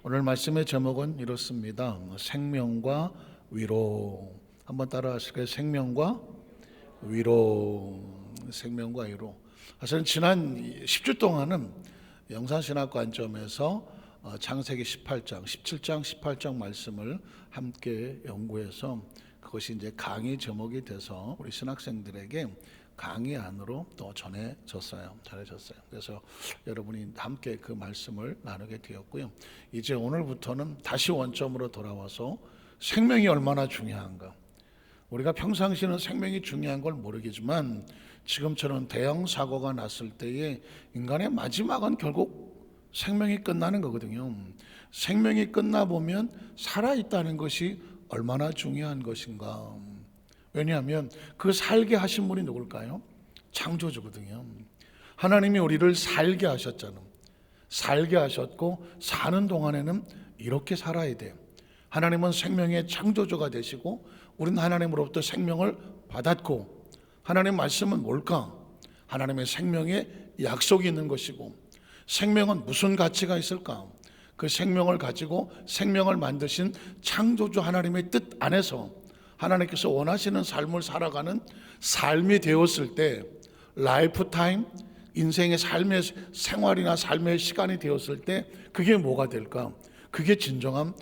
오늘 말씀의 제목은 이렇습니다. 생명과 위로. 한번 따라 하실까요? 생명과 위로. 생명과 위로. 사실은 지난 10주 동안은 영산신학 관점에서 창세기 18장, 17장, 18장 말씀을 함께 연구해서 그것이 이제 강의 제목이 돼서 우리 신학생들에게 강의 안으로 또 전해졌어요. 그래서 여러분이 함께 그 말씀을 나누게 되었고요. 이제 오늘부터는 다시 원점으로 돌아와서 생명이 얼마나 중요한가. 우리가 평상시는 생명이 중요한 걸 모르겠지만 지금처럼 대형 사고가 났을 때에 인간의 마지막은 결국 생명이 끝나는 거거든요. 생명이 끝나보면 살아있다는 것이 얼마나 중요한 것인가. 왜냐하면 그 살게 하신 분이 누굴까요? 창조주거든요. 하나님이 우리를 살게 하셨잖아요. 살게 하셨고 사는 동안에는 이렇게 살아야 돼요. 하나님은 생명의 창조주가 되시고 우리는 하나님으로부터 생명을 받았고, 하나님의 말씀은 뭘까? 하나님의 생명에 약속이 있는 것이고, 생명은 무슨 가치가 있을까? 그 생명을 가지고 생명을 만드신 창조주 하나님의 뜻 안에서 하나님께서 원하시는 삶을 살아가는 삶이 되었을 때, 라이프 타임, 인생의 삶의 생활이나 삶의 시간이 되었을 때 그게 뭐가 될까? 그게 진정한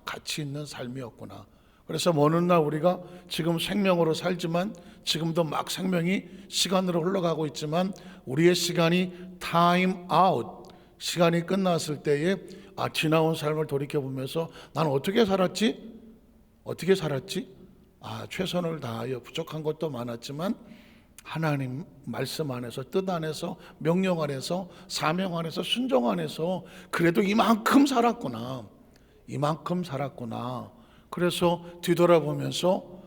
가치 있는 삶이었구나. 그래서 어느 날 우리가 지금 생명으로 살지만 지금도 막 생명이 시간으로 흘러가고 있지만 우리의 시간이 타임 아웃, 시간이 끝났을 때에 지나온 삶을 돌이켜보면서 나는 어떻게 살았지? 최선을 다하여 부족한 것도 많았지만 하나님 말씀 안에서, 뜻 안에서, 명령 안에서, 사명 안에서, 순종 안에서 그래도 이만큼 살았구나. 그래서 뒤돌아보면서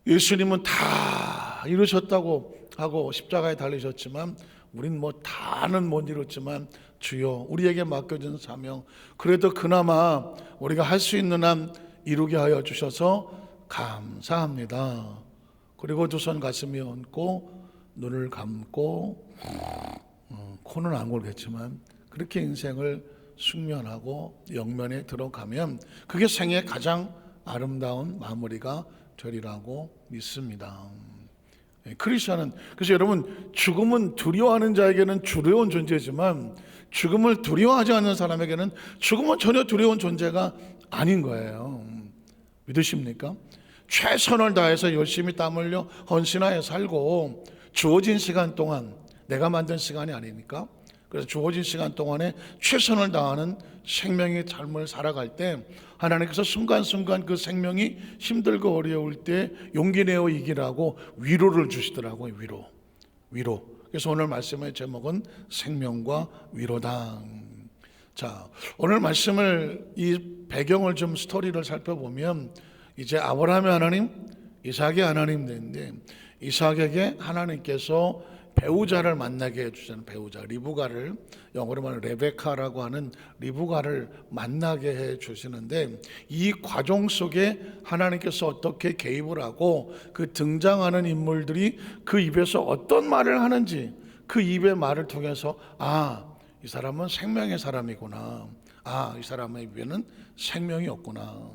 예수님은 다 이루셨다고 하고 십자가에 달리셨지만 우린 다는 못 이뤘지만 주여 우리에게 맡겨진 사명, 그래도 그나마 우리가 할 수 있는 한 이루게 하여 주셔서 감사합니다. 그리고 두 손 가슴에 얹고 눈을 감고 코는 안 골겠지만 그렇게 인생을 숙면하고 영면에 들어가면 그게 생의 가장 아름다운 마무리가 되리라고 믿습니다. 크리스천은, 그래서 여러분, 죽음은 두려워하는 자에게는 두려운 존재지만 죽음을 두려워하지 않는 사람에게는 죽음은 전혀 두려운 존재가 아닌 거예요. 믿으십니까? 최선을 다해서 열심히 땀 흘려 헌신하여 살고 주어진 시간 동안, 내가 만든 시간이 아니니까, 그래서 주어진 시간 동안에 최선을 다하는 생명의 삶을 살아갈 때 하나님께서 순간순간 그 생명이 힘들고 어려울 때 용기 내어 이기라고 위로를 주시더라고요. 위로. 그래서 오늘 말씀의 제목은 생명과 위로다. 자, 오늘 말씀을, 이 배경을 좀 스토리를 살펴보면 이제 아브라함의 하나님, 이삭의 하나님 되는데 이삭에게 하나님께서 배우자를 만나게 해주시는, 배우자 리브가를, 영어로 말하면 레베카라고 하는 리브가를 만나게 해주시는데 이 과정 속에 하나님께서 어떻게 개입을 하고 그 등장하는 인물들이 그 입에서 어떤 말을 하는지, 그 입의 말을 통해서 이 사람은 생명의 사람이구나, 이 사람의 입에는 생명이 없구나.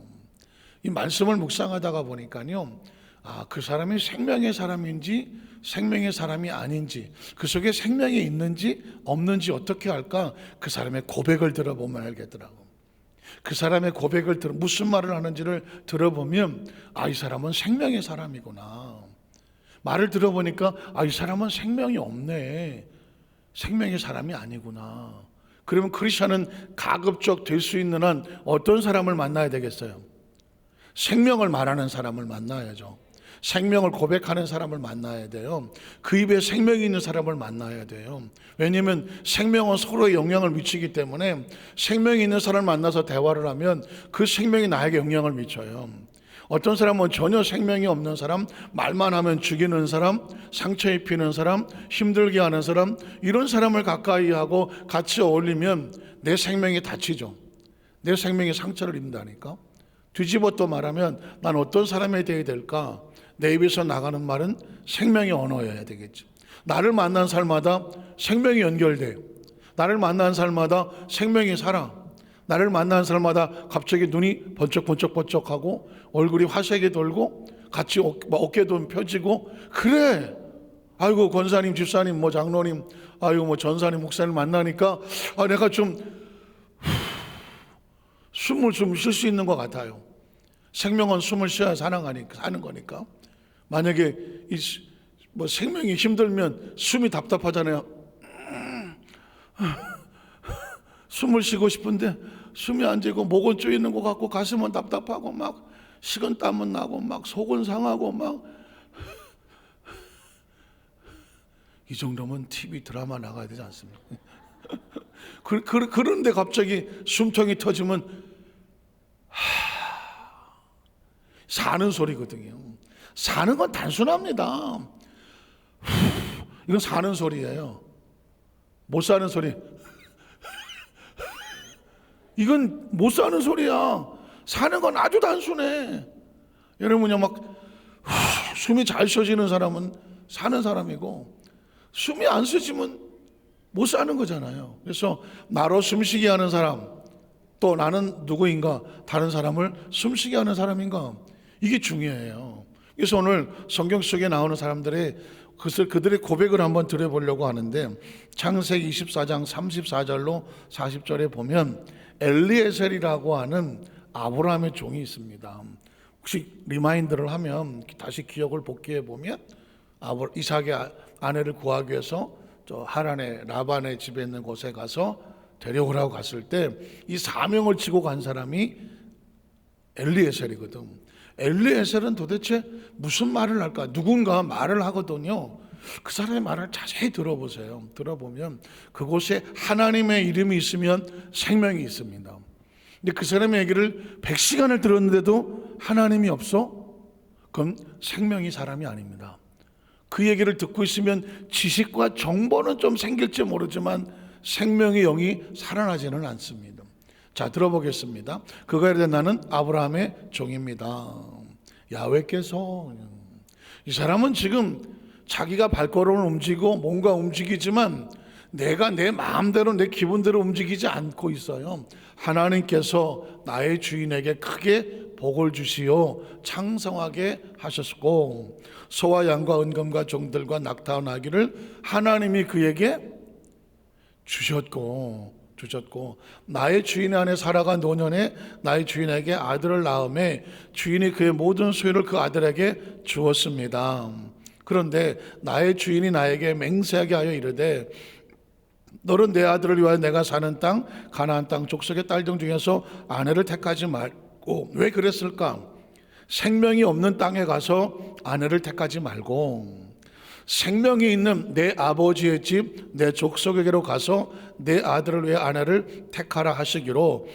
이 말씀을 묵상하다가 보니까요, 그 사람이 생명의 사람인지 생명의 사람이 아닌지, 그 속에 생명이 있는지 없는지 어떻게 할까? 그 사람의 고백을 들어보면 알겠더라고. 그 사람의 고백을 무슨 말을 하는지를 들어보면 이 사람은 생명의 사람이구나. 말을 들어보니까 이 사람은 생명이 없네, 생명의 사람이 아니구나. 그러면 크리스천은 가급적 될 수 있는 한 어떤 사람을 만나야 되겠어요? 생명을 말하는 사람을 만나야죠. 생명을 고백하는 사람을 만나야 돼요. 그 입에 생명이 있는 사람을 만나야 돼요. 왜냐하면 생명은 서로에 영향을 미치기 때문에 생명이 있는 사람을 만나서 대화를 하면 그 생명이 나에게 영향을 미쳐요. 어떤 사람은 전혀 생명이 없는 사람, 말만 하면 죽이는 사람, 상처 입히는 사람, 힘들게 하는 사람, 이런 사람을 가까이 하고 같이 어울리면 내 생명이 다치죠. 내 생명이 상처를 입는다니까. 뒤집어 또 말하면 난 어떤 사람이 되어야 될까? 내 입에서 나가는 말은 생명의 언어여야 되겠지. 나를 만난 사람마다 생명이 연결돼요. 나를 만난 사람마다 생명이 살아. 나를 만나는 사람마다 갑자기 눈이 번쩍번쩍번쩍하고 얼굴이 화색이 돌고 같이 어깨도 펴지고 그래. 아이고 권사님, 집사님, 뭐 장로님, 아이고 뭐 전사님, 목사님 만나니까 내가 좀 숨을 좀 쉴 수 있는 것 같아요. 생명은 숨을 쉬어야 사는 거니까. 만약에 뭐 생명이 힘들면 숨이 답답하잖아요. 숨을 쉬고 싶은데 숨이 안 쉬고 목은 쪼이는 것 같고 가슴은 답답하고 막 식은 땀은 나고 막 속은 상하고 막 이 정도면 TV 드라마 나가야 되지 않습니까? 그런데 갑자기 숨통이 터지면 사는 소리거든요. 사는 건 단순합니다. 이건 사는 소리예요. 못 사는 소리. 이건 못 사는 소리야. 사는 건 아주 단순해. 여러분요, 막 숨이 잘 쉬어지는 사람은 사는 사람이고 숨이 안 쉬어지면 못 사는 거잖아요. 그래서 나로 숨쉬게 하는 사람, 또 나는 누구인가, 다른 사람을 숨쉬게 하는 사람인가, 이게 중요해요. 그래서 오늘 성경 속에 나오는 사람들의 그들의 고백을 한번 들어보려고 하는데, 창세기 24장 34절로 40절에 보면 엘리에셀이라고 하는 아브라함의 종이 있습니다. 혹시 리마인드를 하면 다시 기억을 복귀해 보면 이삭의 아내를 구하기 위해서 저 하란의 라반의 집에 있는 곳에 가서 데려오라고 갔을 때 이 사명을 지고 간 사람이 엘리에셀이거든. 엘리에셀은 도대체 무슨 말을 할까? 누군가 말을 하거든요. 그 사람의 말을 자세히 들어보세요. 들어보면 그곳에 하나님의 이름이 있으면 생명이 있습니다. 근데 그 사람의 얘기를 100시간을 들었는데도 하나님이 없어? 그럼 생명이 사람이 아닙니다. 그 얘기를 듣고 있으면 지식과 정보는 좀 생길지 모르지만 생명의 영이 살아나지는 않습니다. 자, 들어보겠습니다. 그거에 대해 나는 아브라함의 종입니다. 야훼께서, 이 사람은 지금 자기가 발걸음을 움직이고 뭔가 움직이지만 내가 내 마음대로 내 기분대로 움직이지 않고 있어요. 하나님께서 나의 주인에게 크게 복을 주시어 창성하게 하셨고 소와 양과 은금과 종들과 낙타와 나귀를 하나님이 그에게 주셨고 나의 주인 안에 살아간 노년에 나의 주인에게 아들을 낳음에 주인이 그의 모든 소유를 그 아들에게 주었습니다. 그런데 나의 주인이 나에게 맹세하게 하여 이르되 너는 내 아들을 위하여 내가 사는 땅 가나안 땅 족속의 딸들 중에서 아내를 택하지 말고, 왜 그랬을까? 생명이 없는 땅에 가서 아내를 택하지 말고 생명이 있는 내 아버지의 집 내 족속에게로 가서 내 아들을 위해 아내를 택하라 하시기로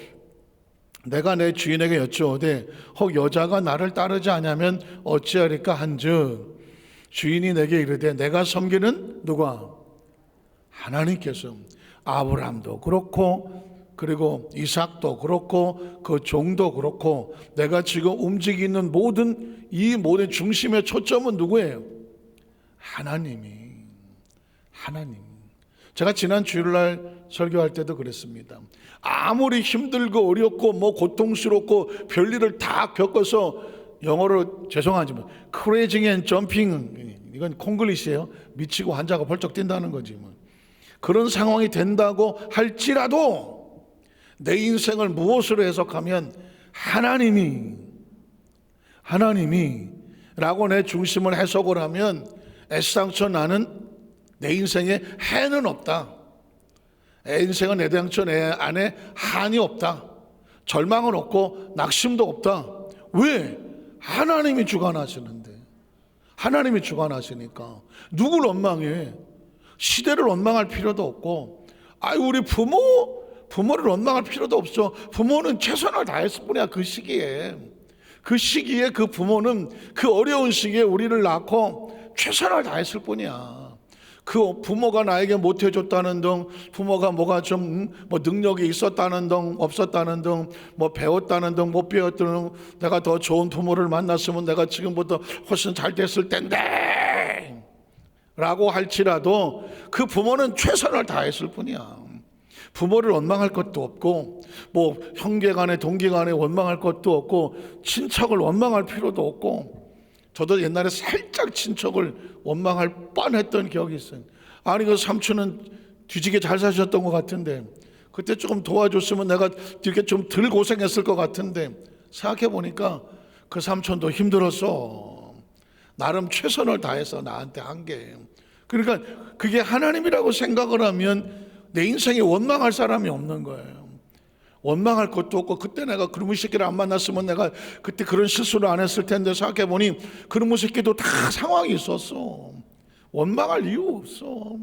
내가 내 주인에게 여쭈오되 혹 여자가 나를 따르지 아니하면 어찌하리까 한즉 주인이 내게 이르되 내가 섬기는 누가? 하나님께서. 아브라함도 그렇고 그리고 이삭도 그렇고 그 종도 그렇고 내가 지금 움직이는 이 모든 중심의 초점은 누구예요? 하나님. 제가 지난 주일날 설교할 때도 그랬습니다. 아무리 힘들고 어렵고 뭐 고통스럽고 별일을 다 겪어서, 영어로 죄송하지만 크레이징 앤 점핑, 이건 콩글리시예요. 미치고 환자가 벌쩍 뛴다는 거지 뭐. 그런 상황이 된다고 할지라도 내 인생을 무엇으로 해석하면 하나님이 라고 내 중심을 해석을 하면 애당초 나는 내 인생에 해는 없다. 내 인생은 애당초 내 안에 한이 없다. 절망은 없고 낙심도 없다. 왜? 하나님이 주관하시는데. 하나님이 주관하시니까 누굴 원망해? 시대를 원망할 필요도 없고, 우리 부모를 원망할 필요도 없어. 부모는 최선을 다했을 뿐이야. 그 시기에 그 부모는 그 어려운 시기에 우리를 낳고 최선을 다했을 뿐이야. 그 부모가 나에게 못해줬다는 등, 부모가 뭐가 좀 능력이 있었다는 등, 없었다는 등, 뭐 배웠다는 등, 못 배웠다는 등, 내가 더 좋은 부모를 만났으면 내가 지금부터 훨씬 잘 됐을 텐데 라고 할지라도 그 부모는 최선을 다했을 뿐이야. 부모를 원망할 것도 없고, 뭐 형제간에 동기간에 원망할 것도 없고, 친척을 원망할 필요도 없고. 저도 옛날에 살짝 친척을 원망할 뻔했던 기억이 있어요. 아니 그 삼촌은 뒤지게 잘 사셨던 것 같은데 그때 조금 도와줬으면 내가 이렇게 좀 덜 고생했을 것 같은데, 생각해 보니까 그 삼촌도 힘들었어. 나름 최선을 다해서 나한테 한 게. 그러니까 그게 하나님이라고 생각을 하면 내 인생에 원망할 사람이 없는 거예요. 원망할 것도 없고, 그때 내가 그놈의 새끼를 안 만났으면 내가 그때 그런 실수를 안 했을 텐데, 생각해 보니 그놈의 새끼도 다 상황이 있었어. 원망할 이유 없어.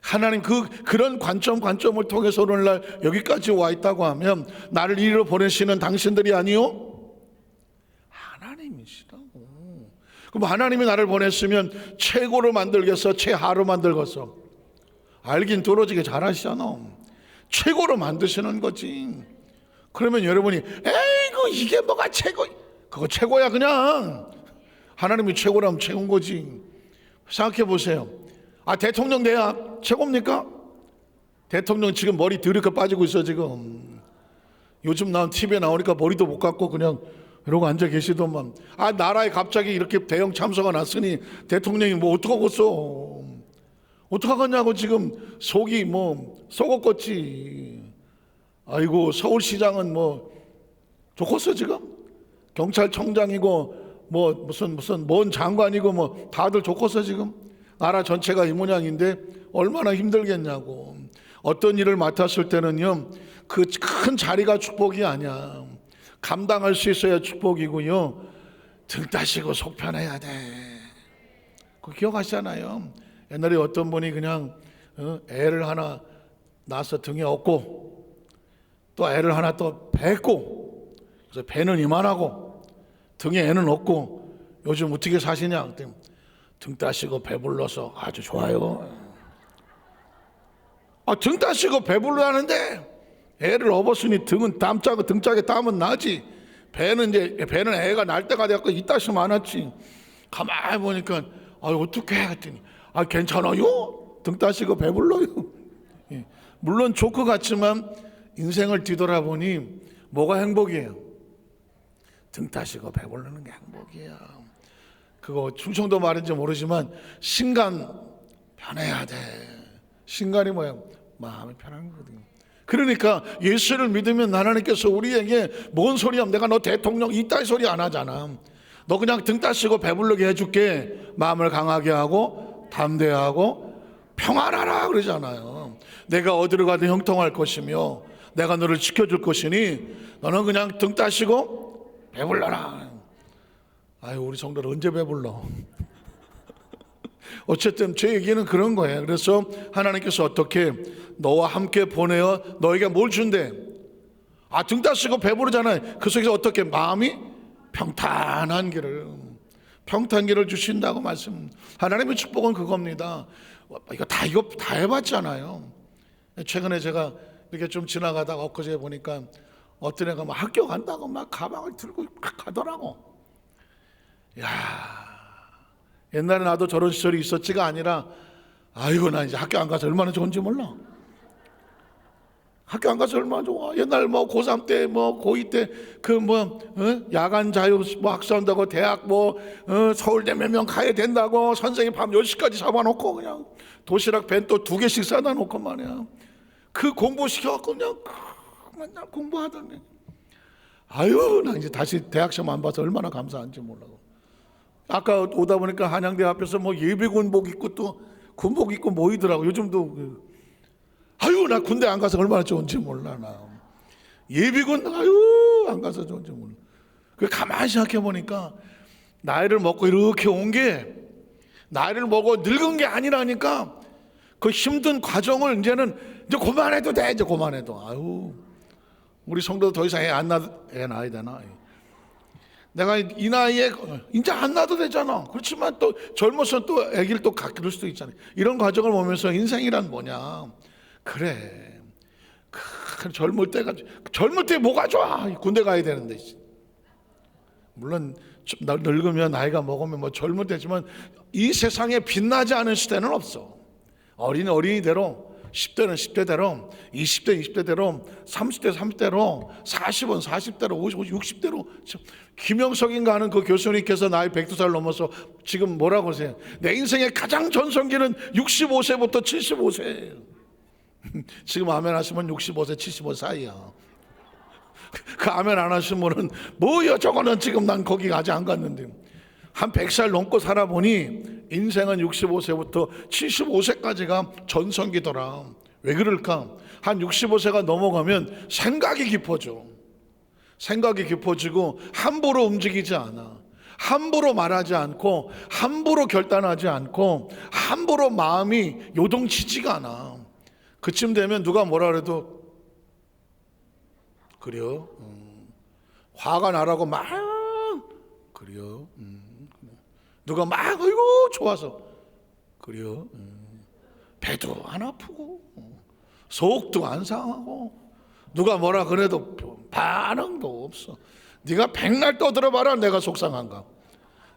하나님 그런 관점을 통해서 오늘날 여기까지 와 있다고 하면 나를 이리로 보내시는 당신들이 아니요 하나님이시라고. 그럼 하나님이 나를 보냈으면 최고로 만들겠어, 최하로 만들겠어? 알긴 떨어지게 잘하시잖아. 최고로 만드시는 거지. 그러면 여러분이 에이구 이게 뭐가 최고, 그거 최고야. 그냥 하나님이 최고라면 최고인 거지. 생각해 보세요. 대통령 돼야 최고입니까? 대통령 지금 머리 드럽게 빠지고 있어. 지금 요즘 나온 TV에 나오니까 머리도 못 감고 그냥 이러고 앉아 계시더만. 나라에 갑자기 이렇게 대형 참사가 났으니 대통령이 뭐 어떡하겠어. 어떡하겠냐고 지금 속이 뭐 썩었겠지. 아이고 서울시장은 뭐 좋겠어. 지금 경찰청장이고 뭐 무슨 뭔 장관이고 뭐 다들 좋겠어. 지금 나라 전체가 이 모양인데 얼마나 힘들겠냐고. 어떤 일을 맡았을 때는요, 그 큰 자리가 축복이 아니야. 감당할 수 있어야 축복이고요, 등 따시고 속 편해야 돼. 그거 기억하시잖아요. 옛날에 어떤 분이 그냥 애를 하나 낳아서 등에 업고 또 애를 하나 또 뱉고, 그래서 배는 이만하고 등에 애는 없고 요즘 어떻게 사시냐 그랬더니 등 따시고 배불러서 아주 좋아요. 등 따시고 배불러하는데 애를 업었으니 등은 땀 짜고 등짝에 땀은 나지. 배는 애가 날 때가 돼갖고 이따시 많았지. 가만히 보니까 어떻게 했더니 괜찮아요? 등 따시고 배불러요. 물론 조크 같지만 인생을 뒤돌아보니 뭐가 행복이에요? 등 따시고 배부르는 게 행복이야. 그거 충청도 말인지 모르지만 신간 편해야 돼. 신간이 뭐야? 마음이 편한 거거든요. 그러니까 예수를 믿으면 하나님께서 우리에게 뭔 소리야, 내가 너 대통령 이따위 소리 안 하잖아. 너 그냥 등 따시고 배부르게 해줄게. 마음을 강하게 하고 담대하고 평안하라 그러잖아요. 내가 어디로 가든 형통할 것이며 내가 너를 지켜줄 것이니 너는 그냥 등 따시고 배불러라. 우리 성도들 언제 배불러? 어쨌든 제 얘기는 그런 거예요. 그래서 하나님께서 어떻게 너와 함께 보내어 너에게 뭘 준대? 등 따시고 배부르잖아요. 그 속에서 어떻게 마음이 평탄한 길을 주신다고 말씀. 하나님의 축복은 그겁니다. 이거 다 해봤잖아요. 최근에 제가 이렇게 좀 지나가다가 엊그제 보니까 어떤 애가 막 학교 간다고 막 가방을 들고 가더라고. 옛날에 나도 저런 시절이 있었지가 아니라, 나 이제 학교 안 가서 얼마나 좋은지 몰라. 학교 안 가서 얼마나 좋아. 옛날 고3 때 고2 때 야간 자유 학사한다고 대학 서울대 몇 명 가야 된다고 선생님 밤 10시까지 잡아놓고 그냥 도시락 弁또 2개씩 싸다 놓고 말이야. 그 공부시켜갖고 그냥 맨날 공부하더니 나 이제 다시 대학 시험 안 봐서 얼마나 감사한지 몰라고. 아까 오다 보니까 한양대 앞에서 예비군복 입고 또 군복 입고 모이더라고. 요즘도 나 군대 안 가서 얼마나 좋은지 몰라. 나 예비군 안 가서 좋은지 몰라. 가만히 생각해 보니까 나이를 먹고 이렇게 온 게 나이를 먹어 늙은 게 아니라니까. 그 힘든 과정을 이제 그만해도 돼. 이제 그만해도. 우리 성도도 더 이상 애 낳아야 되나? 내가 이 나이에 이제 안 낳아도 되잖아. 그렇지만 또 젊어서 또 아기를 또 갖길 수도 있잖아요. 이런 과정을 보면서 인생이란 뭐냐? 그래, 젊을 때 뭐가 좋아? 군대 가야 되는데. 물론 늙으면 나이가 먹으면 젊을 때지만 이 세상에 빛나지 않은 시대는 없어. 어린이대로 10대는 10대대로, 20대 20대대로, 30대 30대로, 40은 40대로, 50, 60대로. 김영석인가 하는 그 교수님께서 나이 102살 넘어서 지금 뭐라고 하세요? 내 인생의 가장 전성기는 65세부터 75세예요. 지금 아멘 하시면 65세 75 사이야. 그 아멘 안 하신 분은 뭐야 저거는 지금 난 거기 아직 안 갔는데. 한 100살 넘고 살아보니 인생은 65세부터 75세까지가 전성기더라. 왜 그럴까? 한 65세가 넘어가면 생각이 깊어져. 생각이 깊어지고 함부로 움직이지 않아. 함부로 말하지 않고 함부로 결단하지 않고 함부로 마음이 요동치지가 않아. 그쯤 되면 누가 뭐라 그래도 그래요. 화가 나라고 막 그래요. 누가 막 아이고 좋아서 그래요. 배도 안 아프고 속도 안 상하고 누가 뭐라 그래도 반응도 없어. 네가 백날 떠들어봐라 내가 속상한가.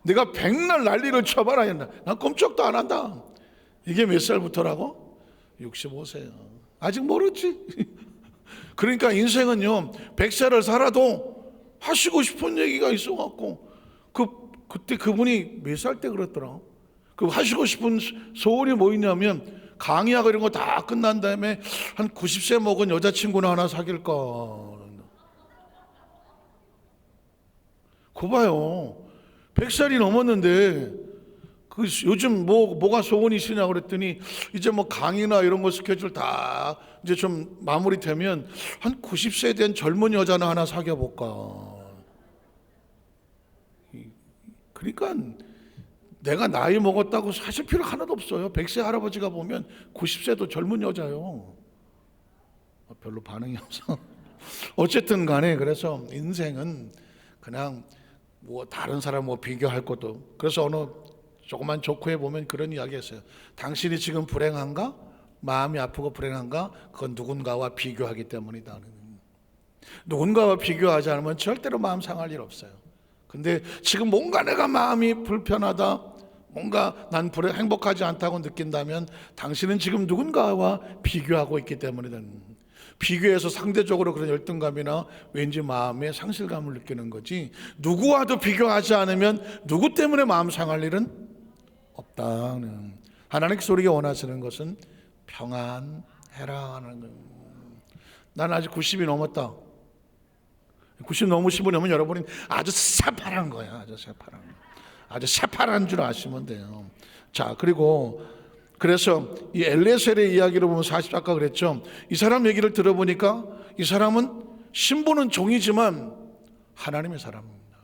네가 백날 난리를 쳐봐라 난 꼼짝도 안 한다. 이게 몇 살부터라고? 65세야. 아직 멀었지. 그러니까 인생은요 100세를 살아도 하시고 싶은 얘기가 있어갖고 그때 그분이 몇 살 때 그랬더라. 그 하시고 싶은 소원이 뭐 있냐면 강의하고 이런 거 다 끝난 다음에 한 90세 먹은 여자친구나 하나 사귈까. 그거 봐요. 100살이 넘었는데 그 요즘 뭐가 소원이시냐 그랬더니 이제 뭐 강의나 이런 거 스케줄 다 이제 좀 마무리되면 한 90세 된 젊은 여자나 하나 사귀어 볼까. 그러니까 내가 나이 먹었다고 사실 필요 하나도 없어요. 100세 할아버지가 보면 90세도 젊은 여자요. 별로 반응이 없어. 어쨌든 간에 그래서 인생은 그냥 뭐 다른 사람 뭐 비교할 것도. 그래서 어느 조그만 조크에 보면 그런 이야기 했어요. 당신이 지금 불행한가? 마음이 아프고 불행한가? 그건 누군가와 비교하기 때문이다. 누군가와 비교하지 않으면 절대로 마음 상할 일 없어요. 근데 지금 뭔가 내가 마음이 불편하다, 뭔가 난 행복하지 않다고 느낀다면 당신은 지금 누군가와 비교하고 있기 때문이다. 비교해서 상대적으로 그런 열등감이나 왠지 마음의 상실감을 느끼는 거지, 누구와도 비교하지 않으면 누구 때문에 마음 상할 일은 없다. 하나님께서 우리에게 원하시는 것은 평안해라 하는 거예요. 난 아직 90이 넘었다. 90 넘으시면 여러분이 아주 새파란 거야. 아주 새파란. 아주 새파란 줄 아시면 돼요. 자, 그리고 그래서 이 엘레셀의 이야기를 보면 40아까 그랬죠. 이 사람 얘기를 들어보니까 이 사람은 신부는 종이지만 하나님의 사람입니다.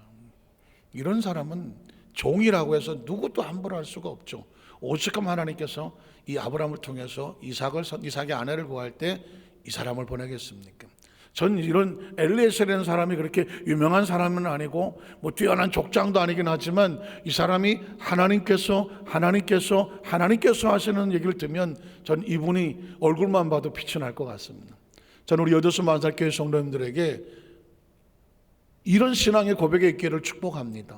이런 사람은 종이라고 해서 누구도 함부로 할 수가 없죠. 오죽하면 하나님께서 이 아브라함을 통해서 이삭의 아내를 구할 때 이 사람을 보내겠습니까? 전 이런 엘리에셀이라는 사람이 그렇게 유명한 사람은 아니고 뭐 뛰어난 족장도 아니긴 하지만 이 사람이 하나님께서 하시는 얘기를 들으면 전 이분이 얼굴만 봐도 빛이 날 것 같습니다. 저는 우리 여도수 만살교회 성도님들에게 이런 신앙의 고백에 있기를 축복합니다.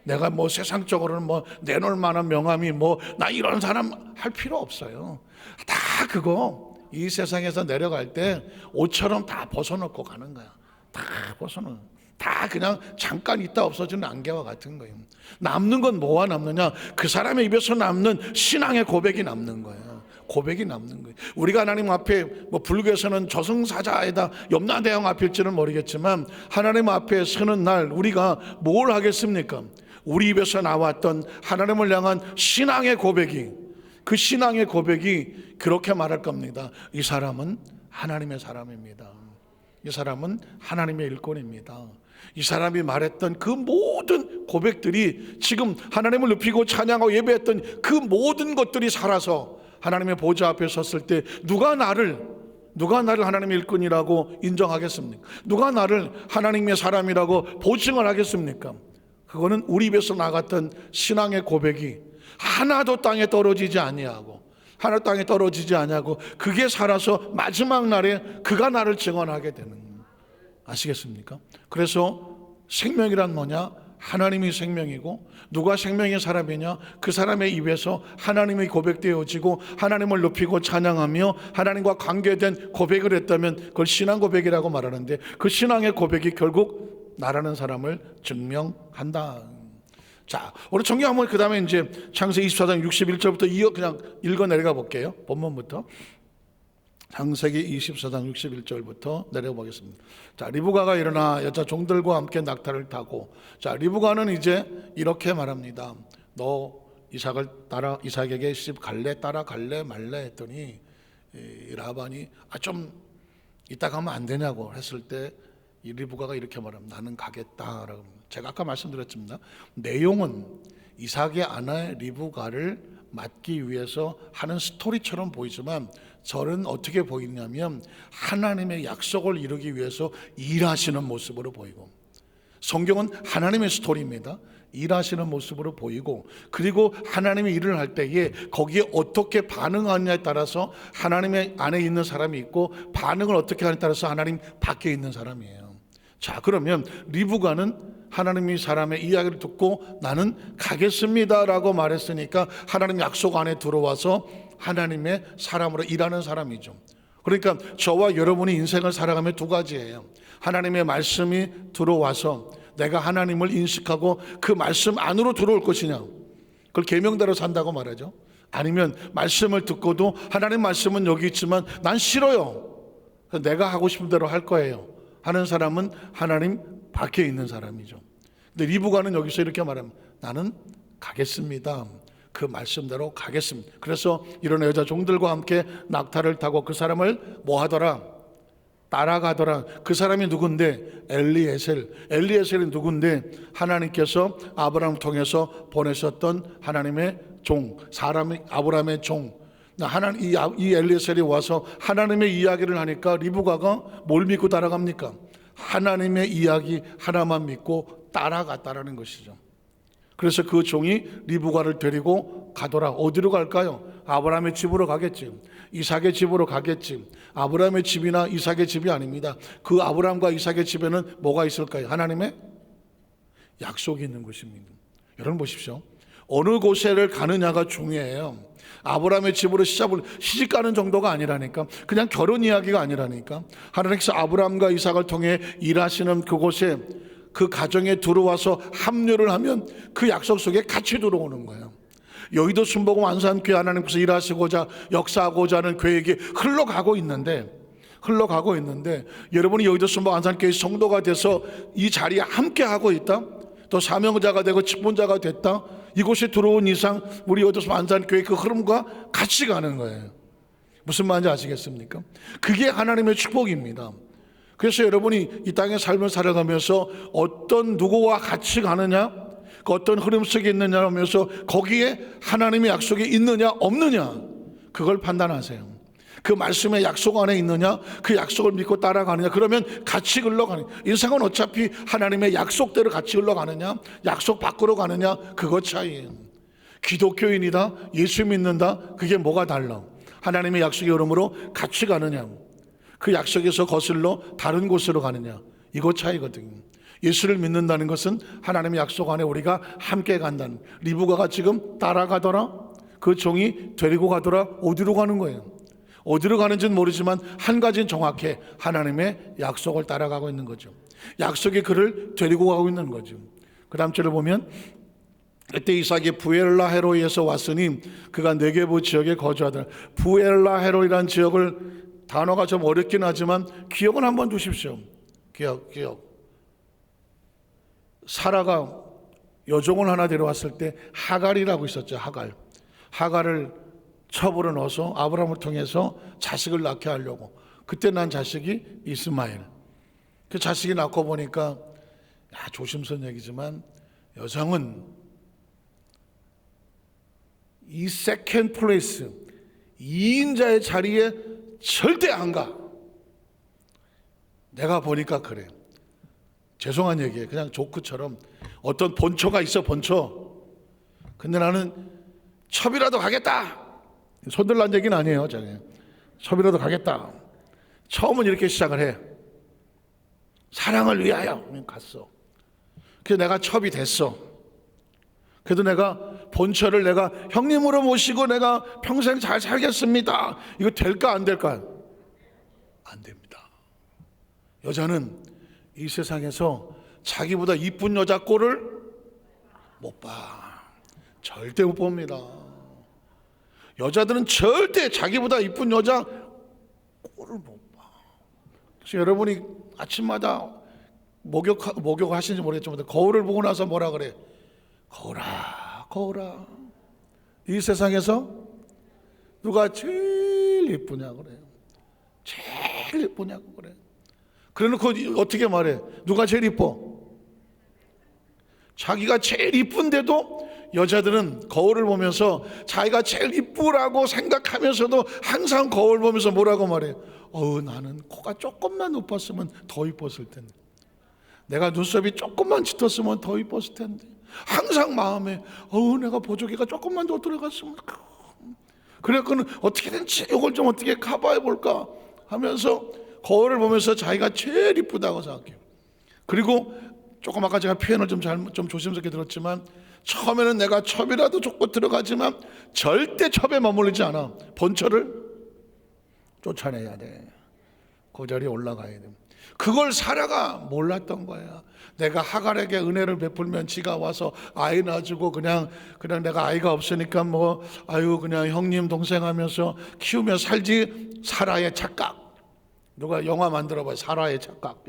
내가 뭐 세상적으로는 뭐 내놓을 만한 명함이 뭐 나 이런 사람 할 필요 없어요. 다 그거 이 세상에서 내려갈 때 옷처럼 다 벗어놓고 가는 거야. 다 벗어놓은. 다 그냥 잠깐 있다 없어지는 안개와 같은 거예요. 남는 건 뭐가 남느냐? 그 사람의 입에서 남는 신앙의 고백이 남는 거예요. 고백이 남는 거예요. 우리가 하나님 앞에 뭐 불교에서는 저승사자에다 염라대왕 앞일지는 모르겠지만 하나님 앞에 서는 날 우리가 뭘 하겠습니까? 우리 입에서 나왔던 하나님을 향한 신앙의 고백이, 그 신앙의 고백이 그렇게 말할 겁니다. 이 사람은 하나님의 사람입니다. 이 사람은 하나님의 일꾼입니다. 이 사람이 말했던 그 모든 고백들이 지금 하나님을 높이고 찬양하고 예배했던 그 모든 것들이 살아서 하나님의 보좌 앞에 섰을 때 누가 나를 하나님의 일꾼이라고 인정하겠습니까? 누가 나를 하나님의 사람이라고 보증을 하겠습니까? 그거는 우리 입에서 나갔던 신앙의 고백이 하나도 땅에 떨어지지 아니하고 그게 살아서 마지막 날에 그가 나를 증언하게 되는, 아시겠습니까? 그래서 생명이란 뭐냐? 하나님이 생명이고 누가 생명의 사람이냐? 그 사람의 입에서 하나님이 고백되어지고 하나님을 높이고 찬양하며 하나님과 관계된 고백을 했다면 그걸 신앙 고백이라고 말하는데, 그 신앙의 고백이 결국 나라는 사람을 증명한다. 자, 우리 성경 한번 그 다음에 이제 창세기 24장 61절부터 이어 그냥 읽어 내려가 볼게요. 본문부터. 창세기 24장 61절부터 내려보겠습니다. 자, 리브가가 일어나 여자 종들과 함께 낙타를 타고, 자, 리브가는 이제 이렇게 말합니다. 너 이삭에게 시집 갈래? 따라갈래? 말래? 했더니 이 라반이 좀 이따 가면 안 되냐고 했을 때 이 리브가가 이렇게 말합니다. 나는 가겠다라고. 제가 아까 말씀드렸습니다. 내용은 이삭의 아내 리브가를 맞기 위해서 하는 스토리처럼 보이지만 저는 어떻게 보이냐면 하나님의 약속을 이루기 위해서 일하시는 모습으로 보이고, 성경은 하나님의 스토리입니다. 일하시는 모습으로 보이고, 그리고 하나님의 일을 할 때에 거기에 어떻게 반응하느냐에 따라서 하나님의 안에 있는 사람이 있고, 반응을 어떻게 하느냐에 따라서 하나님 밖에 있는 사람이에요. 자, 그러면 리브가는 하나님이 사람의 이야기를 듣고 나는 가겠습니다라고 말했으니까 하나님 약속 안에 들어와서 하나님의 사람으로 일하는 사람이죠. 그러니까 저와 여러분이 인생을 살아가면 두 가지예요. 하나님의 말씀이 들어와서 내가 하나님을 인식하고 그 말씀 안으로 들어올 것이냐, 그걸 계명대로 산다고 말하죠. 아니면 말씀을 듣고도 하나님 말씀은 여기 있지만 난 싫어요, 내가 하고 싶은 대로 할 거예요 하는 사람은 하나님 밖에 있는 사람이죠. 근데 리브가는 여기서 이렇게 말합니다. 나는 가겠습니다. 그 말씀대로 가겠습니다. 그래서 이런 여자 종들과 함께 낙타를 타고 그 사람을 뭐 하더라? 따라가더라. 그 사람이 누군데? 엘리에셀이 누군데? 하나님께서 아브라함을 통해서 보내셨던 하나님의 종, 사람이 아브라함의 종. 이 엘리에셀이 와서 하나님의 이야기를 하니까 리브가가 뭘 믿고 따라갑니까? 하나님의 이야기 하나만 믿고 따라갔다라는 것이죠. 그래서 그 종이 리브가를 데리고 가더라. 어디로 갈까요? 아브라함의 집으로 가겠지, 이삭의 집으로 가겠지. 아브라함의 집이나 이삭의 집이 아닙니다. 그 아브라함과 이삭의 집에는 뭐가 있을까요? 하나님의 약속이 있는 곳입니다. 여러분 보십시오. 어느 곳에를 가느냐가 중요해요. 아브라함의 집으로 시집 가는 정도가 아니라니까, 그냥 결혼 이야기가 아니라니까. 하나님께서 아브라함과 이삭을 통해 일하시는 그곳에, 그 가정에 들어와서 합류를 하면 그 약속 속에 같이 들어오는 거예요. 여의도 순복음 안산교회 하나님께서 일하시고자 역사하고자 하는 교회에게 흘러가고 있는데 여러분이 여의도 순복음 안산교회 성도가 돼서 이 자리에 함께 하고 있다, 또 사명자가 되고 직분자가 됐다, 이곳에 들어온 이상 우리 여의도 순복음 안산교회 그 흐름과 같이 가는 거예요. 무슨 말인지 아시겠습니까? 그게 하나님의 축복입니다. 그래서 여러분이 이 땅의 삶을 살아가면서 어떤 누구와 같이 가느냐, 그 어떤 흐름 속에 있느냐 하면서 거기에 하나님의 약속이 있느냐 없느냐, 그걸 판단하세요. 그 말씀의 약속 안에 있느냐, 그 약속을 믿고 따라가느냐, 그러면 같이 흘러가느냐. 인생은 어차피 하나님의 약속대로 같이 흘러가느냐, 약속 밖으로 가느냐, 그것 차이예요. 기독교인이다, 예수 믿는다, 그게 뭐가 달라? 하나님의 약속의 흐름으로 같이 가느냐, 그 약속에서 거슬러 다른 곳으로 가느냐, 이거 차이거든요. 예수를 믿는다는 것은 하나님의 약속 안에 우리가 함께 간다는. 리브가가 지금 따라가더라, 그 종이 데리고 가더라. 어디로 가는 거예요? 어디로 가는지는 모르지만 한 가지는 정확해. 하나님의 약속을 따라가고 있는 거죠. 약속의 그를 데리고 가고 있는 거죠. 그 다음 절을 보면 그때 이삭이 부엘라헤로이에서 왔으니 그가 네게부 지역에 거주하더라. 부엘라헤로이라는 지역을, 단어가 좀 어렵긴 하지만 기억은 한번 두십시오. 기억. 사라가 여종을 하나 데려왔을 때 하갈이라고 있었죠. 하갈을 첩으로 넣어서 아브라함을 통해서 자식을 낳게 하려고. 그때 난 자식이 이스마엘. 그 자식이 낳고 보니까, 조심스러운 얘기지만 여성은 이 세컨드 플레이스, 2인자의 자리에 절대 안 가. 내가 보니까 그래. 죄송한 얘기예요. 그냥 조크처럼. 어떤 본처가 있어, 본처. 근데 나는 첩이라도 가겠다. 손들란 얘기는 아니에요. 첩이라도 가겠다. 처음은 이렇게 시작을 해. 사랑을 위하여. 갔어. 그래서 내가 첩이 됐어. 그래도 내가 본처를 내가 형님으로 모시고 내가 평생 잘 살겠습니다. 이거 될까 안 될까? 안 됩니다. 여자는 이 세상에서 자기보다 이쁜 여자 꼴을 못 봐. 절대 못 봅니다. 여자들은 절대 자기보다 이쁜 여자 꼴을 못 봐. 그래서 여러분이 아침마다 목욕하시는지 모르겠지만 거울을 보고 나서 뭐라 그래? 거울아, 거울아, 이 세상에서 누가 제일 이쁘냐 그래요. 제일 이쁘냐고 그래. 그래놓고 어떻게 말해? 누가 제일 이뻐? 자기가 제일 이쁜데도 여자들은 거울을 보면서 자기가 제일 이쁘라고 생각하면서도 항상 거울 보면서 뭐라고 말해? 나는 코가 조금만 높았으면 더 이뻤을 텐데, 내가 눈썹이 조금만 짙었으면 더 이뻤을 텐데, 항상 마음에 내가 보조개가 조금만 더 들어갔으면, 그래갖고는 어떻게든지 이걸 좀 어떻게 커버해 볼까 하면서 거울을 보면서 자기가 제일 이쁘다고 생각해요. 그리고 조금 아까 제가 표현을 좀 조심스럽게 들었지만, 처음에는 내가 첩이라도 쫓고 들어가지만 절대 첩에 머물리지 않아. 본처를 쫓아내야 돼. 그 자리에 올라가야 돼. 그걸 사라가 몰랐던 거야. 내가 하갈에게 은혜를 베풀면 지가 와서 아이 낳아주고 그냥 내가 아이가 없으니까 그냥 형님 동생 하면서 키우며 살지. 사라의 착각. 누가 영화 만들어봐요. 사라의 착각.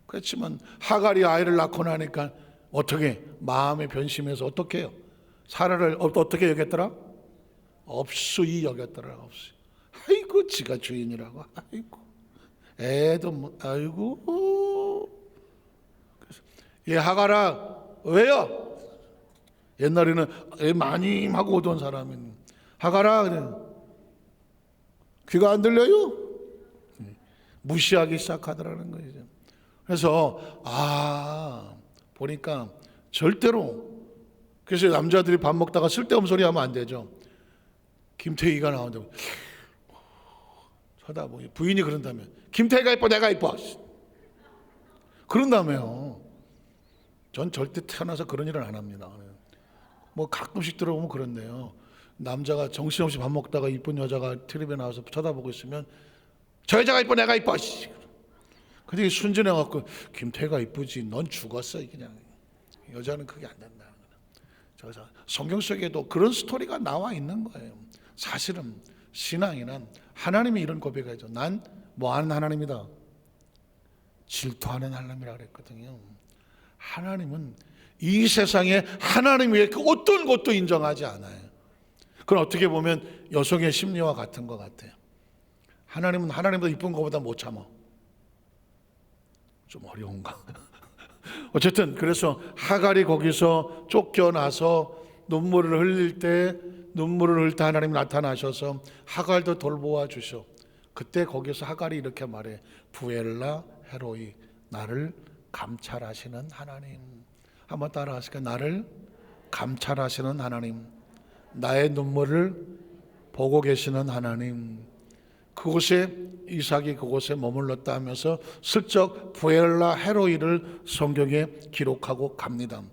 그렇지만 하갈이 아이를 낳고 나니까 어떻게 마음의 변심에서 어떻게 해요? 사라를 어떻게 여겼더라? 업수이 여겼더라. 업수. 아이고 지가 주인이라고. 아이고 애도 아이고. 그래서 얘 하갈아 왜요? 옛날에는 애 많이 하고 오던 사람이 하갈아 그래. 귀가 안 들려요? 무시하기 시작하더라는 거죠. 그래서 보니까 절대로, 그래서 남자들이 밥 먹다가 쓸데없는 소리 하면 안 되죠. 김태희가 나온다고 쳐다보고 부인이 그런다면 김태희가 이뻐 내가 이뻐 그런다며요. 전 절대 태어나서 그런 일은 안 합니다. 가끔씩 들어보면 그런데요, 남자가 정신없이 밥 먹다가 이쁜 여자가 텔레비에 나와서 쳐다보고 있으면 저 여자가 이뻐 내가 이뻐. 근데 순진해갖고 김태희가 이쁘지 넌 죽었어. 그냥 여자는 그게 안 된다. 성경 속에도 그런 스토리가 나와 있는 거예요. 사실은 신앙이란 하나님이 이런 고백하죠. 난 뭐하는 하나님이다? 질투하는 하나님이라 그랬거든요. 하나님은 이 세상에 하나님 외에 그 어떤 것도 인정하지 않아요. 그건 어떻게 보면 여성의 심리와 같은 것 같아요. 하나님은 하나님보다 이쁜 것보다 못 참아. 좀 어려운가? 어쨌든 그래서 하갈이 거기서 쫓겨나서 눈물을 흘릴 때 하나님이 나타나셔서 하갈도 돌보아 주셔. 그때 거기서 하갈이 이렇게 말해. 부엘라 헤로이, 나를 감찰하시는 하나님. 한번 따라 하실까요? 나를 감찰하시는 하나님, 나의 눈물을 보고 계시는 하나님. 그곳에 이삭이 그곳에 머물렀다 하면서 슬쩍 부엘라 헤로이를 성경에 기록하고 갑니다.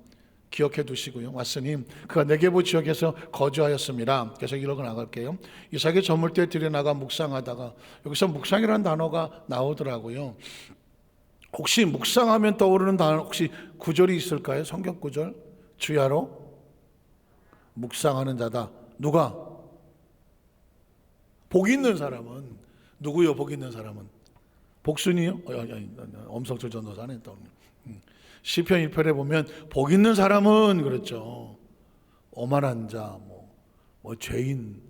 기억해 두시고요. 왔으니 그가 네게부 지역에서 거주하였습니다. 계속 읽어 나갈게요. 이삭이 저물 때 들여나가 묵상하다가, 여기서 묵상이라는 단어가 나오더라고요. 혹시 묵상하면 떠오르는 단어 혹시 구절이 있을까요? 성경 구절. 주야로 묵상하는 자다. 누가? 복 있는 사람은 누구요? 복 있는 사람은 복순이요? 엄석철 전도사는 또 시편 1편에 보면 복 있는 사람은 그렇죠. 오만한 자, 죄인,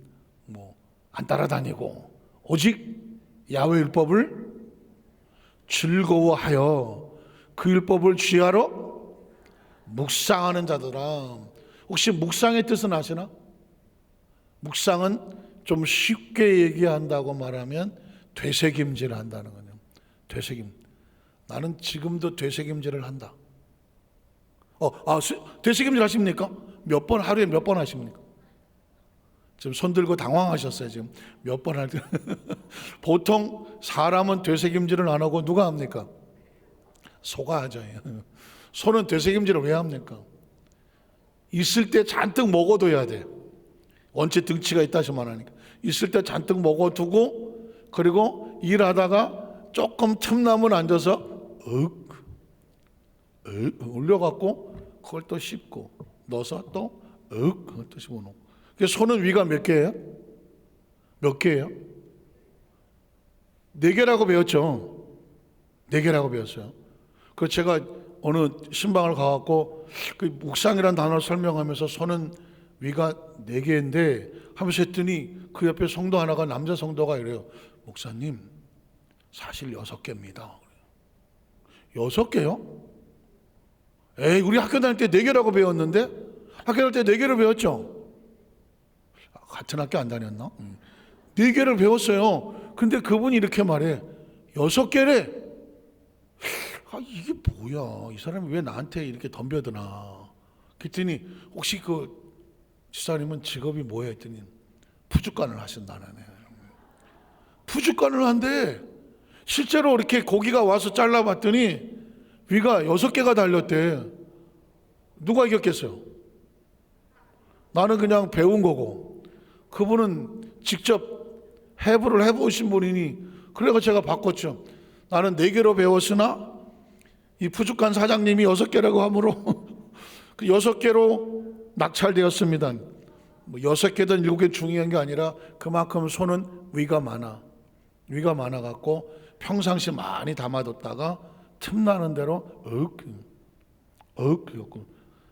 안 따라다니고 오직 야훼 율법을 즐거워하여 그 율법을 주야로 묵상하는 자들아. 혹시 묵상의 뜻은 아시나? 묵상은 좀 쉽게 얘기한다고 말하면 되새김질을 한다는 거예요. 되새김. 나는 지금도 되새김질을 한다. 되새김질 하십니까? 하루에 몇 번 하십니까? 지금 손 들고 당황하셨어요. 지금 몇 번 할 때. 보통 사람은 되새김질을 안 하고 누가 합니까? 소가 하자예요. 소는 되새김질을 왜 합니까? 있을 때 잔뜩 먹어둬야 돼. 원체 등치가 있다시만 하니까. 있을 때 잔뜩 먹어두고, 그리고 일하다가 조금 틈나면 앉아서 올려갖고 그걸 또 씹고 넣어서 또 그걸 또 씹어놓고. 소는 위가 몇 개예요? 몇 개예요? 4개라고 배웠죠. 4개라고 배웠어요. 그 제가 어느 신방을 가갖고 그 묵상이라는 단어를 설명하면서 소는 위가 4개인데 하면서 했더니 그 옆에 성도 하나가, 남자 성도가 이래요. 목사님, 사실 6개입니다. 6개요? 에이, 우리 학교 다닐 때 4개라고 배웠는데? 학교 다닐 때 4개를 배웠죠? 같은 학교 안 다녔나? 4개를 배웠어요. 근데 그분이 이렇게 말해. 6개래. 이게 뭐야? 이 사람이 왜 나한테 이렇게 덤벼드나? 그랬더니 혹시 그 집사님은 직업이 뭐예요? 했더니 푸주간을 하신다네. 푸주간을 한대. 실제로 이렇게 고기가 와서 잘라봤더니 위가 6개가 달렸대. 누가 이겼겠어요? 나는 그냥 배운 거고, 그분은 직접 해부를 해보신 분이니, 그래서 제가 바꿨죠. 나는 4개로 배웠으나 이 푸주간 사장님이 6개라고 하므로 그 6개로 낙찰되었습니다. 뭐 6개든 7개 중요한 게 아니라 그만큼 소는 위가 많아갖고 평상시 많이 담아뒀다가 틈나는 대로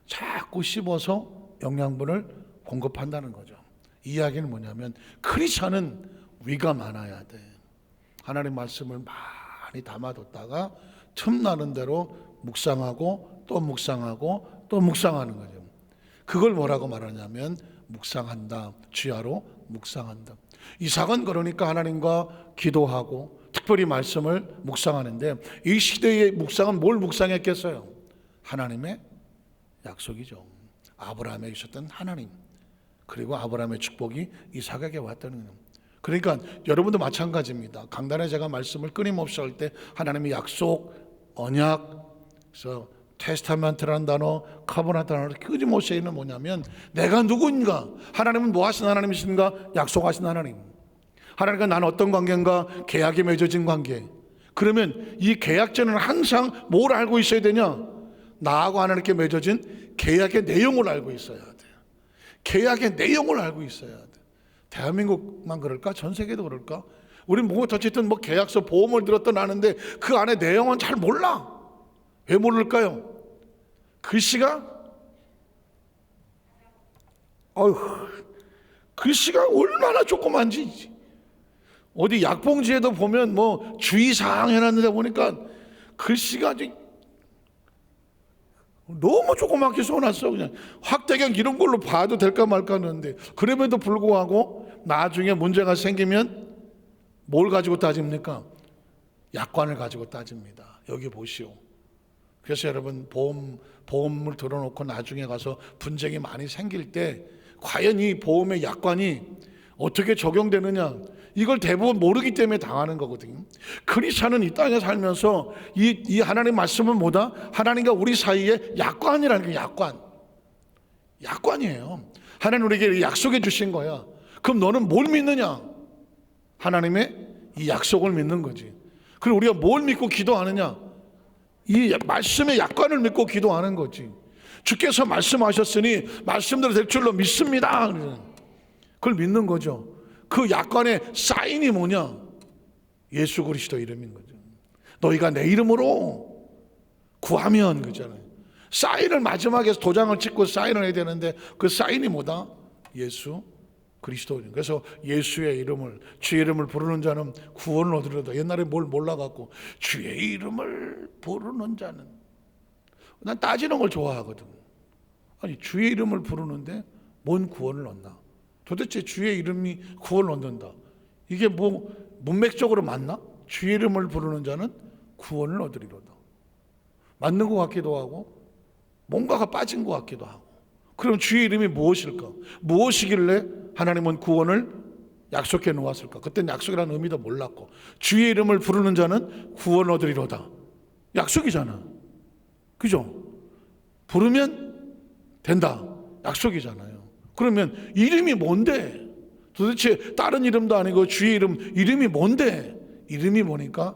자꾸 씹어서 영양분을 공급한다는 거죠. 이 이야기는 뭐냐면 크리스찬은 위가 많아야 돼. 하나님 말씀을 많이 담아뒀다가 틈나는 대로 묵상하고 또 묵상하고 또 묵상하는 거죠. 그걸 뭐라고 말하냐면 묵상한다. 주야로 묵상한다. 이삭은 그러니까 하나님과 기도하고 특별히 말씀을 묵상하는데, 이 시대의 묵상은 뭘 묵상했겠어요? 하나님의 약속이죠. 아브라함에게 있었던 하나님, 그리고 아브라함의 축복이 이삭에게 왔다는 거예요. 그러니까 여러분도 마찬가지입니다. 강단에 제가 말씀을 끊임없이 할 때 하나님의 약속, 언약, 그래서 테스타멘트라는 단어, 커버넌트라는 단어 끊임없이 있는 뭐냐면 내가 누구인가? 하나님은 뭐 하신 하나님이신가? 약속하신 하나님. 하나님과 나는 어떤 관계인가? 계약이 맺어진 관계. 그러면 이 계약자는 항상 뭘 알고 있어야 되냐? 나하고 하나님께 맺어진 계약의 내용을 알고 있어야 돼. 계약의 내용을 알고 있어야 돼. 대한민국만 그럴까? 전 세계도 그럴까? 우리 뭐 어쨌든 뭐 계약서 보험을 들었던 아는데 그 안에 내용은 잘 몰라. 왜 모를까요? 글씨가 글씨가 얼마나 조그만지. 어디 약봉지에도 보면 뭐 주의사항 해놨는데 보니까 글씨가 아주 너무 조그맣게 써놨어. 그냥 확대경 이런 걸로 봐도 될까 말까 하는데, 그럼에도 불구하고 나중에 문제가 생기면 뭘 가지고 따집니까? 약관을 가지고 따집니다. 여기 보시오. 그래서 여러분 보험을 들어놓고 나중에 가서 분쟁이 많이 생길 때 과연 이 보험의 약관이 어떻게 적용되느냐, 이걸 대부분 모르기 때문에 당하는 거거든요. 크리스찬은 이 땅에 살면서 이 하나님 말씀은 뭐다? 하나님과 우리 사이에 약관이라는 게 약관이에요. 하나님 우리에게 약속해 주신 거야. 그럼 너는 뭘 믿느냐? 하나님의 이 약속을 믿는 거지. 그리고 우리가 뭘 믿고 기도하느냐? 이 말씀의 약관을 믿고 기도하는 거지. 주께서 말씀하셨으니 말씀대로 될 줄로 믿습니다. 그걸 믿는 거죠. 그 약관의 사인이 뭐냐? 예수 그리스도 이름인 거죠. 너희가 내 이름으로 구하면, 그잖아요. 사인을 마지막에 도장을 찍고 사인을 해야 되는데 그 사인이 뭐다? 예수 그리스도. 그래서 예수의 이름을, 주의 이름을 부르는 자는 구원을 얻으리로다. 옛날에 뭘 몰라갖고 주의 이름을 부르는 자는, 난 따지는 걸 좋아하거든. 아니 주의 이름을 부르는데 뭔 구원을 얻나? 도대체 주의 이름이 구원을 얻는다, 이게 뭐 문맥적으로 맞나? 주의 이름을 부르는 자는 구원을 얻으리로다. 맞는 것 같기도 하고 뭔가가 빠진 것 같기도 하고. 그럼 주의 이름이 무엇일까? 무엇이길래 하나님은 구원을 약속해 놓았을까? 그때는 약속이라는 의미도 몰랐고, 주의 이름을 부르는 자는 구원을 얻으리로다. 약속이잖아. 그죠? 부르면 된다. 약속이잖아요. 그러면 이름이 뭔데? 도대체 다른 이름도 아니고 주의 이름이 뭔데? 이름이 뭐니까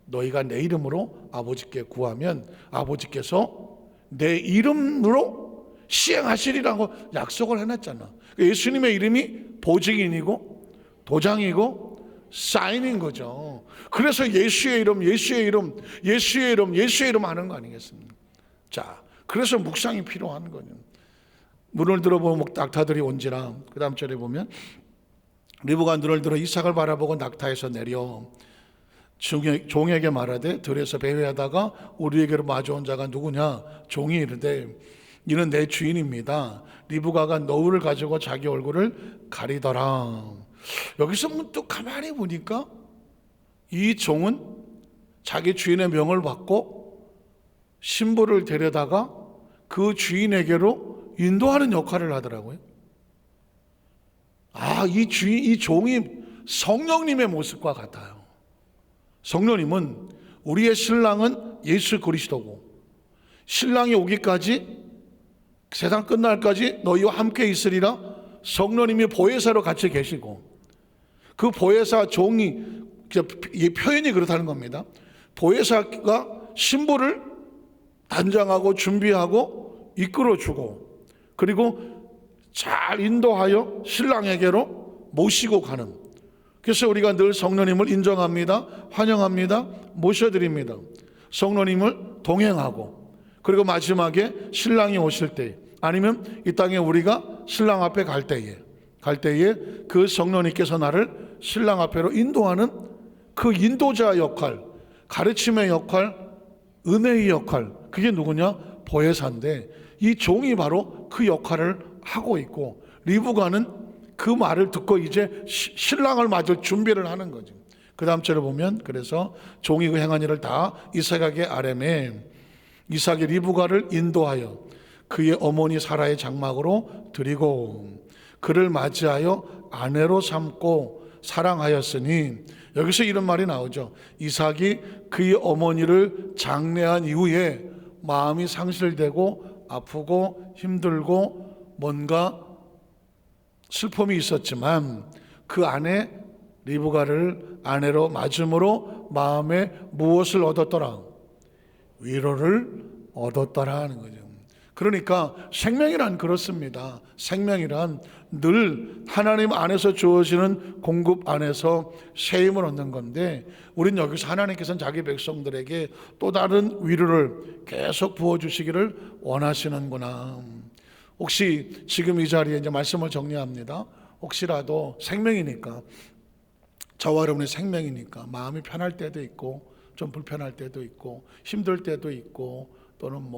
너희가 내 이름으로 아버지께 구하면 아버지께서 내 이름으로 시행하시리라고 약속을 해놨잖아. 예수님의 이름이 보증인이고 도장이고 사인인 거죠. 그래서 예수의 이름 하는 거 아니겠습니까? 자, 그래서 묵상이 필요한 거죠. 문을 들어보면 낙타들이 온지라. 그 다음 절에 보면 리브가 눈을 들어 이삭을 바라보고 낙타에서 내려 종에게 말하되 들에서 배회하다가 우리에게로 마주온 자가 누구냐? 종이 이르되 이는 내 주인입니다. 리브가가 너울을 가지고 자기 얼굴을 가리더라. 여기서 문득 가만히 보니까 이 종은 자기 주인의 명을 받고 신부를 데려다가 그 주인에게로 인도하는 역할을 하더라고요. 이 종이 성령님의 모습과 같아요. 성령님은 우리의 신랑은 예수 그리스도고 신랑이 오기까지 세상 끝날까지 너희와 함께 있으리라 성령님이 보혜사로 같이 계시고 그 보혜사 종이 표현이 그렇다는 겁니다. 보혜사가 신부를 단장하고 준비하고 이끌어주고 그리고 잘 인도하여 신랑에게로 모시고 가는. 그래서 우리가 늘 성령님을 인정합니다. 환영합니다. 모셔드립니다. 성령님을 동행하고 그리고 마지막에 신랑이 오실 때 아니면 이 땅에 우리가 신랑 앞에 갈 때에 그 성령님께서 나를 신랑 앞에로 인도하는 그 인도자 역할, 가르침의 역할, 은혜의 역할, 그게 누구냐? 보혜사인데 이 종이 바로 그 역할을 하고 있고 리브가는 그 말을 듣고 이제 신랑을 맞을 준비를 하는 거죠. 그 다음 절에 보면 그래서 종이 그 행한 일을 다 이삭에게 아뢰매 이삭이 리브가를 인도하여 그의 어머니 사라의 장막으로 드리고 그를 맞이하여 아내로 삼고 사랑하였으니 여기서 이런 말이 나오죠. 이삭이 그의 어머니를 장례한 이후에 마음이 상실되고 아프고 힘들고 뭔가 슬픔이 있었지만 그 아내 리브가를 아내로 맞음으로 마음에 무엇을 얻었더라? 위로를 얻었더라 하는 거죠. 그러니까 생명이란 그렇습니다. 생명이란 늘 하나님 안에서 주어지는 공급 안에서 새 힘을 얻는 건데 우린 여기서 하나님께서는 자기 백성들에게 또 다른 위로를 계속 부어주시기를 원하시는구나. 혹시 지금 이 자리에 이제 말씀을 정리합니다. 혹시라도 생명이니까 저와 여러분의 생명이니까 마음이 편할 때도 있고 좀 불편할 때도 있고 힘들 때도 있고 또는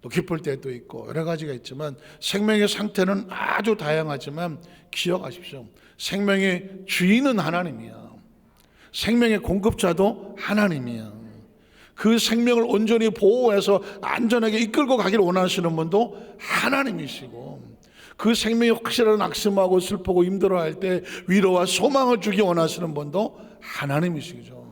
또 기쁠 때도 있고 여러 가지가 있지만 생명의 상태는 아주 다양하지만 기억하십시오. 생명의 주인은 하나님이야. 생명의 공급자도 하나님이야. 그 생명을 온전히 보호해서 안전하게 이끌고 가기를 원하시는 분도 하나님이시고 그 생명이 혹시라도 낙심하고 슬프고 힘들어할 때 위로와 소망을 주기 원하시는 분도 하나님이시죠.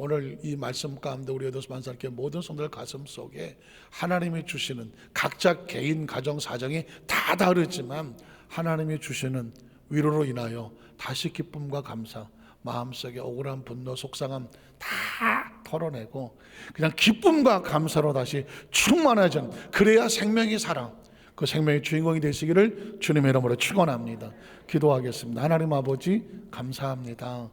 오늘 이 말씀 가운데 우리 여덟 만살께 모든 성도들 가슴 속에 하나님이 주시는 각자 개인 가정 사정이 다 다르지만 하나님이 주시는 위로로 인하여 다시 기쁨과 감사 마음속에 억울한 분노 속상함 다 털어내고 그냥 기쁨과 감사로 다시 충만해진 그래야 생명이 살아 그 생명의 주인공이 되시기를 주님의 이름으로 축원합니다. 기도하겠습니다. 하나님 아버지 감사합니다.